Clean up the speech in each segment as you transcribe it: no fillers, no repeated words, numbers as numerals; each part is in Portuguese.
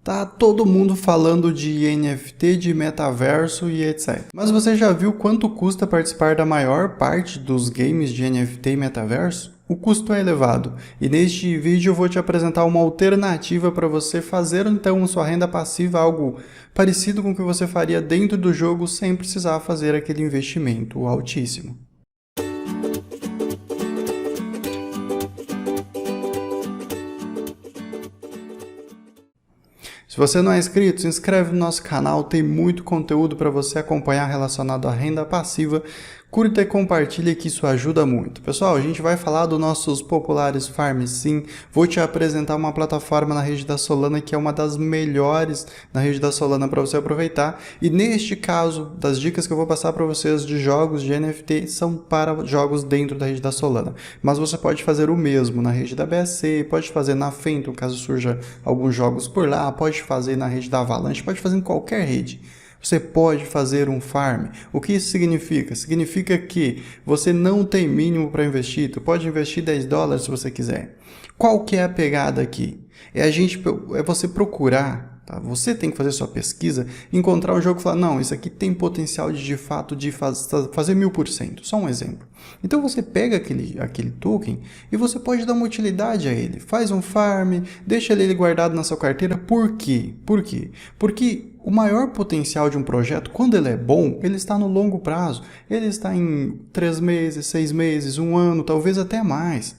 Tá todo mundo falando de NFT, de metaverso e etc. Mas você já viu quanto custa participar da maior parte dos games de NFT e metaverso? O custo é elevado, e neste vídeo eu vou te apresentar uma alternativa para você fazer então sua renda passiva, algo parecido com o que você faria dentro do jogo sem precisar fazer aquele investimento altíssimo. Se você não é inscrito, se inscreve no nosso canal, tem muito conteúdo para você acompanhar relacionado à renda passiva. Curta e compartilha que isso ajuda muito. Pessoal, a gente vai falar dos nossos populares farms sim. Vou te apresentar uma plataforma na rede da Solana que é uma das melhores na rede da Solana para você aproveitar. E neste caso, das dicas que eu vou passar para vocês de jogos de NFT são para jogos dentro da rede da Solana. Mas você pode fazer o mesmo na rede da BSC, pode fazer na Phantom, caso surja alguns jogos por lá, pode fazer na rede da Avalanche, pode fazer em qualquer rede. Você pode fazer um farm. O que isso significa? Significa que você não tem mínimo para investir. Tu pode investir $10 se você quiser. Qual que é a pegada aqui? É você procurar, tá? Você tem que fazer sua pesquisa, encontrar um jogo e falar, não, isso aqui tem potencial de fato de fazer 1000%. Só um exemplo. Então você pega aquele token e você pode dar uma utilidade a ele. Faz um farm, deixa ele guardado na sua carteira. Por quê? Por quê? Porque o maior potencial de um projeto, quando ele é bom, ele está no longo prazo. Ele está em 3 meses, 6 meses, 1 ano, talvez até mais.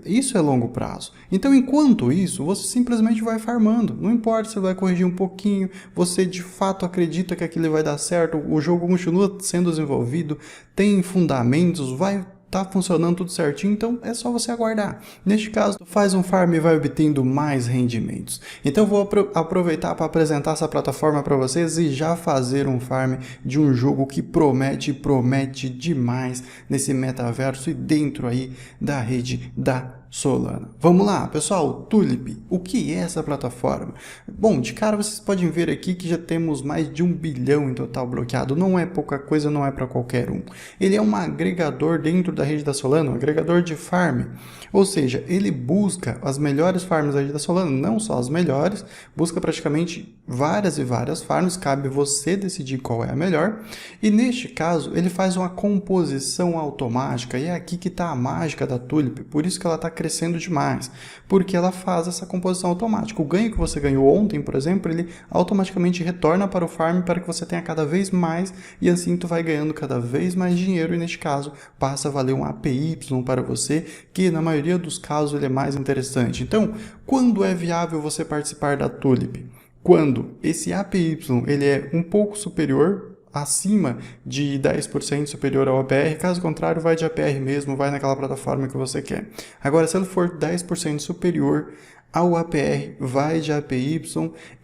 Isso é longo prazo. Então, enquanto isso, você simplesmente vai farmando. Não importa se vai corrigir um pouquinho, você de fato acredita que aquilo vai dar certo, o jogo continua sendo desenvolvido, tem fundamentos, vai tá funcionando tudo certinho, então é só você aguardar. Neste caso, faz um farm e vai obtendo mais rendimentos. Então eu vou aproveitar para apresentar essa plataforma para vocês e já fazer um farm de um jogo que promete demais nesse metaverso e dentro aí da rede da Solana. Vamos lá, pessoal, Tulip, o que é essa plataforma? Bom, de cara vocês podem ver aqui que já temos mais de 1 bilhão em total bloqueado, não é pouca coisa, não é para qualquer um. Ele é um agregador dentro da rede da Solana, um agregador de farm, ou seja, ele busca as melhores farms da rede da Solana, não só as melhores, busca praticamente várias e várias farms, cabe você decidir qual é a melhor, e neste caso ele faz uma composição automática, e é aqui que está a mágica da Tulip, por isso que ela está crescendo demais, porque ela faz essa composição automática. O ganho que você ganhou ontem, por exemplo, ele automaticamente retorna para o farm para que você tenha cada vez mais e assim tu vai ganhando cada vez mais dinheiro e neste caso passa a valer um APY para você, que na maioria dos casos ele é mais interessante. Então, quando é viável você participar da Tulip? Quando esse APY ele é um pouco superior, acima de 10% superior ao APR, caso contrário vai de APR mesmo, vai naquela plataforma que você quer. Agora, se ele for 10% superior ao APR, vai de APY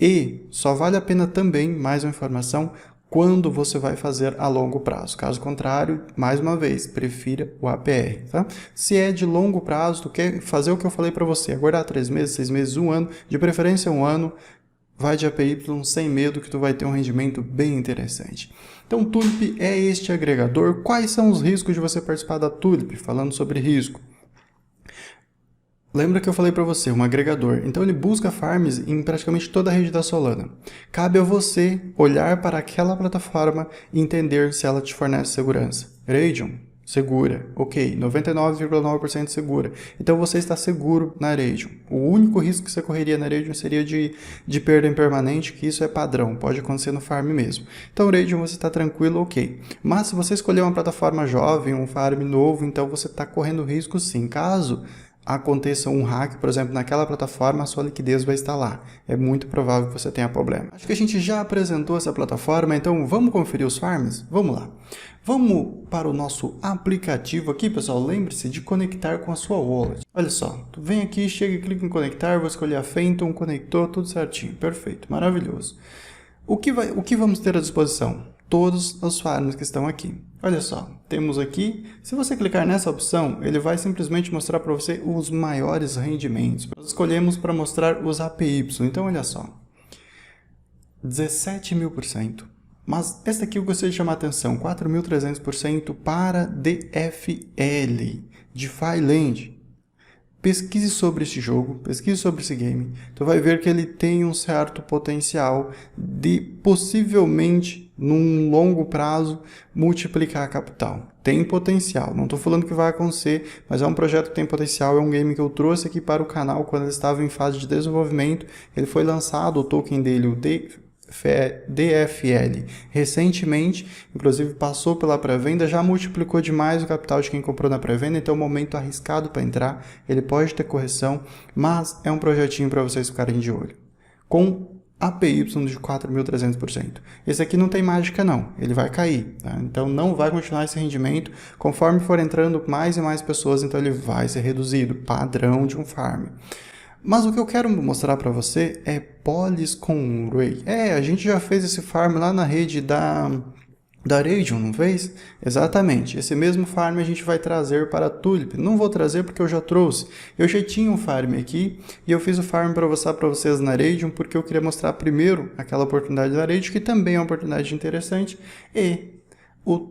e só vale a pena também, mais uma informação, quando você vai fazer a longo prazo. Caso contrário, mais uma vez, prefira o APR, tá? Se é de longo prazo, tu quer fazer o que eu falei para você, aguardar 3 meses, 6 meses, 1 ano, de preferência 1 ano, vai de APY sem medo que tu vai ter um rendimento bem interessante. Então, Tulip é este agregador. Quais são os riscos de você participar da Tulip? Falando sobre risco. Lembra que eu falei para você, um agregador. Então, ele busca farms em praticamente toda a rede da Solana. Cabe a você olhar para aquela plataforma e entender se ela te fornece segurança. Raydium, segura, ok, 99,9% segura. Então você está seguro na Raydium. O único risco que você correria na Raydium seria de perda impermanente, que isso é padrão, pode acontecer no farm mesmo. Então Raydium você está tranquilo, ok. Mas se você escolher uma plataforma jovem, um farm novo, então você está correndo risco sim. Caso aconteça um hack, por exemplo, naquela plataforma, a sua liquidez vai estar lá. É muito provável que você tenha problema. Acho que a gente já apresentou essa plataforma, então vamos conferir os farms? Vamos lá. Vamos para o nosso aplicativo aqui, pessoal. Lembre-se de conectar com a sua wallet. Olha só, tu vem aqui, chega e clica em conectar, vou escolher a Phantom, conectou, tudo certinho. Perfeito, maravilhoso. O que vamos ter à disposição? Todos os farms que estão aqui. Olha só, temos aqui, se você clicar nessa opção, ele vai simplesmente mostrar para você os maiores rendimentos. Nós escolhemos para mostrar os APY, então olha só, 17.000%. Mas esta aqui eu gostaria de chamar a atenção, 4.300% para DFL, DeFi Land. pesquise sobre esse jogo, pesquise sobre esse game. Tu vai ver que ele tem um certo potencial de possivelmente, num longo prazo, multiplicar a capital. Tem potencial, não estou falando que vai acontecer, mas é um projeto que tem potencial, é um game que eu trouxe aqui para o canal quando ele estava em fase de desenvolvimento. Ele foi lançado, o token dele, o DFL, recentemente, inclusive passou pela pré-venda, já multiplicou demais o capital de quem comprou na pré-venda, então é um momento arriscado para entrar, ele pode ter correção, mas é um projetinho para vocês ficarem de olho. Com APY de 4.300%. Esse aqui não tem mágica não, ele vai cair, tá? Então não vai continuar esse rendimento, conforme for entrando mais e mais pessoas, então ele vai ser reduzido, padrão de um farm. Mas o que eu quero mostrar para você é Polis com Ray. A gente já fez esse farm lá na rede da Radium, não fez? Exatamente, esse mesmo farm a gente vai trazer para a Tulip. Não vou trazer porque eu já trouxe. Eu já tinha um farm aqui e eu fiz o farm para mostrar para vocês na Radium porque eu queria mostrar primeiro aquela oportunidade da Radium, que também é uma oportunidade interessante, e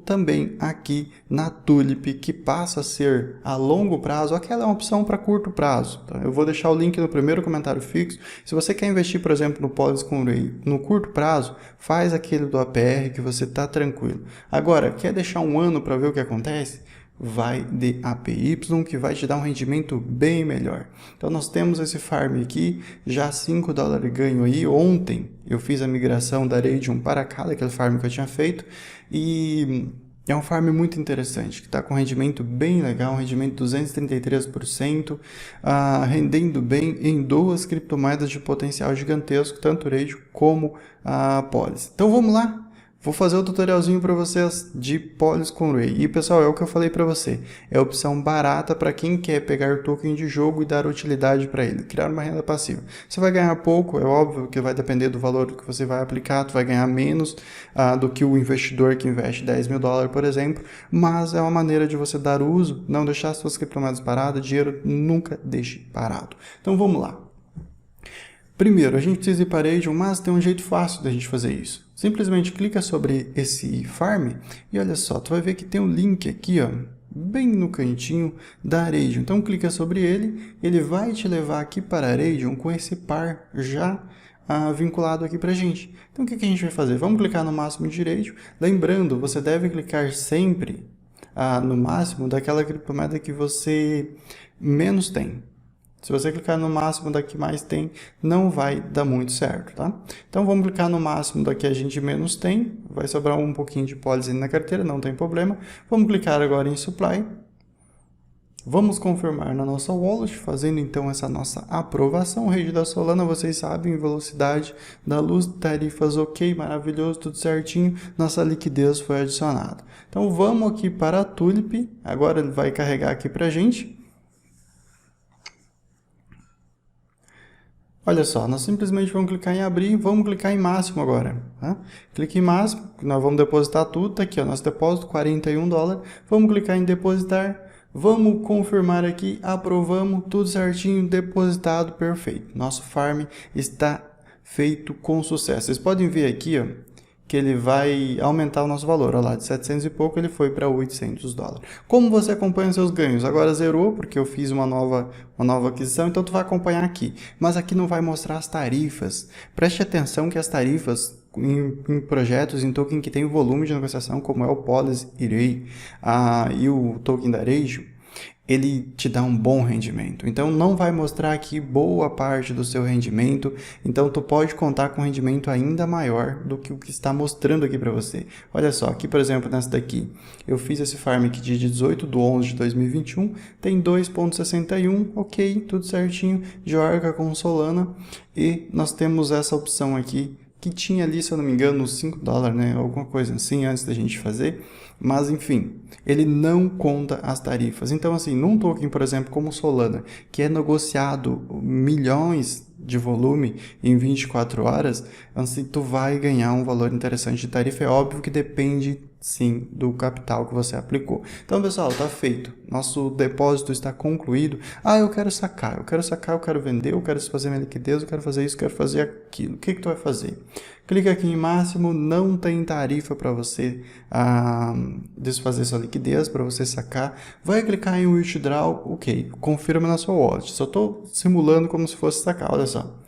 também aqui na Tulip, que passa a ser a longo prazo, aquela é uma opção para curto prazo. Tá? Eu vou deixar o link no primeiro comentário fixo. Se você quer investir, por exemplo, no Polis com Ray no curto prazo, faz aquele do APR que você está tranquilo. Agora, quer deixar um ano para ver o que acontece? Vai de APY, que vai te dar um rendimento bem melhor. Então nós temos esse farm aqui, já $5 ganho aí. Ontem eu fiz a migração da Radium para cá, daquele farm que eu tinha feito, e é um farm muito interessante, que está com rendimento bem legal, um rendimento de 233%, rendendo bem em duas criptomoedas de potencial gigantesco, tanto Radium como a Polis. Então vamos lá? Vou fazer o tutorialzinho para vocês de Polis com Ray. E pessoal, é o que eu falei para você. É a opção barata para quem quer pegar token de jogo e dar utilidade para ele. Criar uma renda passiva. Você vai ganhar pouco, é óbvio que vai depender do valor que você vai aplicar. Tu vai ganhar menos do que o investidor que investe $10.000, por exemplo. Mas é uma maneira de você dar uso, não deixar suas criptomoedas paradas. Dinheiro nunca deixe parado. Então vamos lá. Primeiro, a gente precisa ir para Radium, mas tem um jeito fácil da gente fazer isso. Simplesmente clica sobre esse farm e olha só, tu vai ver que tem um link aqui, ó, bem no cantinho da Radium. Então clica sobre ele, ele vai te levar aqui para a Radium com esse par já vinculado aqui para a gente. Então o que a gente vai fazer? Vamos clicar no máximo de Radium. Lembrando, você deve clicar sempre no máximo daquela criptomoeda que você menos tem. Se você clicar no máximo da que mais tem, não vai dar muito certo, tá? Então vamos clicar no máximo da que a gente menos tem, vai sobrar um pouquinho de Polis na carteira, não tem problema. Vamos clicar agora em Supply. Vamos confirmar na nossa wallet, fazendo então essa nossa aprovação. Rede da Solana, vocês sabem, velocidade da luz, tarifas ok, maravilhoso, tudo certinho. Nossa liquidez foi adicionada. Então vamos aqui para a Tulip, agora ele vai carregar aqui para a gente. Olha só, nós simplesmente vamos clicar em abrir, vamos clicar em máximo agora. Tá? Clique em máximo, nós vamos depositar tudo, tá aqui ó, nosso depósito, $41. Vamos clicar em depositar, vamos confirmar aqui, aprovamos, tudo certinho, depositado, perfeito. Nosso farm está feito com sucesso. Vocês podem ver aqui ó, que ele vai aumentar o nosso valor. Olha lá, de 700 e pouco ele foi para $800. Como você acompanha seus ganhos? Agora zerou, porque eu fiz uma nova aquisição, então tu vai acompanhar aqui. Mas aqui não vai mostrar as tarifas. Preste atenção que as tarifas em projetos, em token que tem volume de negociação, como é o Polis e Ray, e o token da Radium, ele te dá um bom rendimento. Então não vai mostrar aqui boa parte do seu rendimento, então tu pode contar com um rendimento ainda maior do que o que está mostrando aqui para você. Olha só, aqui por exemplo nessa daqui, eu fiz esse farm aqui de 18/11/2021, tem 2,61, ok, tudo certinho, de Orca com Solana, e nós temos essa opção aqui, que tinha ali, se eu não me engano, uns $5, né? Alguma coisa assim, antes da gente fazer. Mas, enfim, ele não conta as tarifas. Então, assim, num token, por exemplo, como Solana, que é negociado milhões de volume em 24 horas, assim, tu vai ganhar um valor interessante de tarifa. É óbvio que depende sim do capital que você aplicou. Então, pessoal, está feito. Nosso depósito está concluído. Eu quero sacar, eu quero vender, eu quero fazer minha liquidez, eu quero fazer isso, eu quero fazer aquilo. O que tu vai fazer? Clica aqui em máximo, não tem tarifa para você desfazer sua liquidez, para você sacar. Vai clicar em withdraw, ok, confirma na sua wallet. Só estou simulando como se fosse sacar, olha só.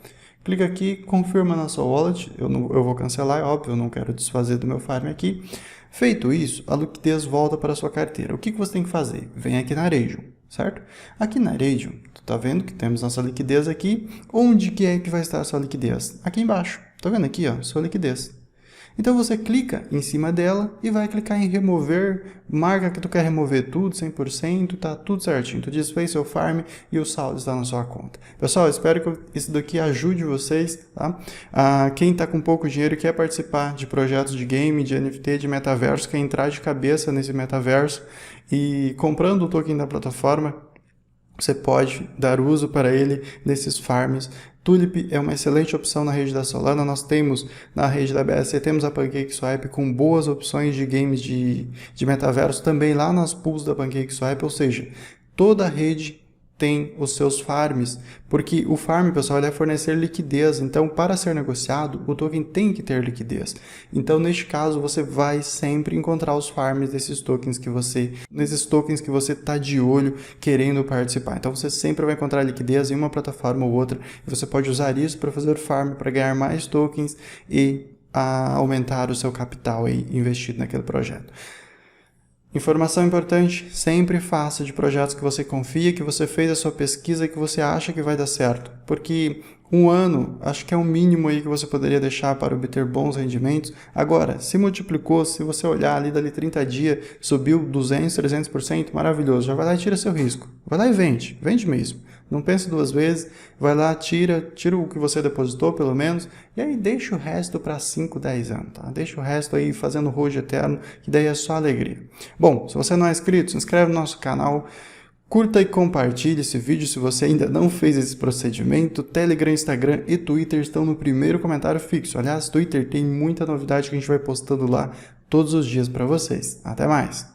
Clica aqui, confirma na sua wallet, eu vou cancelar, é óbvio, eu não quero desfazer do meu farm aqui. Feito isso, a liquidez volta para a sua carteira. O que você tem que fazer? Vem aqui na Raydium, certo? Aqui na Raydium, tu tá vendo que temos nossa liquidez aqui. Onde que é que vai estar a sua liquidez? Aqui embaixo, tá vendo aqui, ó, sua liquidez. Então você clica em cima dela e vai clicar em remover, marca que tu quer remover tudo, 100%, tá tudo certinho. Tu desfez seu farm e o saldo está na sua conta. Pessoal, espero que isso daqui ajude vocês, tá? Quem está com pouco dinheiro e quer participar de projetos de game, de NFT, de metaverso, quer entrar de cabeça nesse metaverso e comprando o token da plataforma, você pode dar uso para ele nesses farms. Tulip é uma excelente opção na rede da Solana. Nós temos na rede da BSC, temos a PancakeSwap com boas opções de games de metaverso também lá nas pools da PancakeSwap, ou seja, toda a rede tem os seus farms, porque o farm, pessoal, ele é fornecer liquidez, então para ser negociado, o token tem que ter liquidez. Então, neste caso, você vai sempre encontrar os farms nesses tokens que você está de olho querendo participar. Então, você sempre vai encontrar liquidez em uma plataforma ou outra, e você pode usar isso para fazer farm, para ganhar mais tokens e aumentar o seu capital aí investido naquele projeto. Informação importante, sempre faça de projetos que você confia, que você fez a sua pesquisa e que você acha que vai dar certo. Porque um ano, acho que é o mínimo aí que você poderia deixar para obter bons rendimentos. Agora, se multiplicou, se você olhar ali dali 30 dias, subiu 200%, 300%, maravilhoso. Já vai lá e tira seu risco. Vai lá e vende mesmo. Não pense duas vezes, vai lá, tira o que você depositou pelo menos, e aí deixa o resto para 5, 10 anos, tá? Deixa o resto aí fazendo hold eterno, que daí é só alegria. Bom, se você não é inscrito, se inscreve no nosso canal, curta e compartilhe esse vídeo se você ainda não fez esse procedimento. Telegram, Instagram e Twitter estão no primeiro comentário fixo. Aliás, Twitter tem muita novidade que a gente vai postando lá todos os dias para vocês. Até mais!